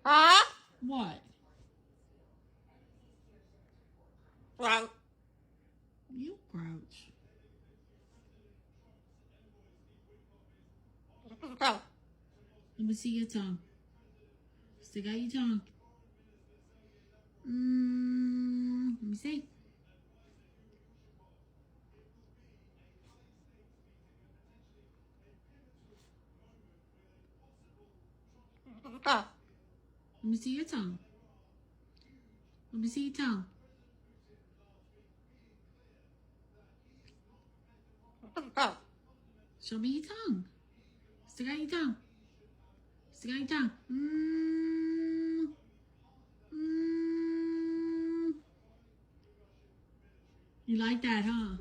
What? You grouch. Let me see your tongue. Stick out your tongue. Let me see. Let me see your tongue. Let me see your tongue. Show me your tongue. Stick out your tongue. Stick out your tongue. You like that, huh?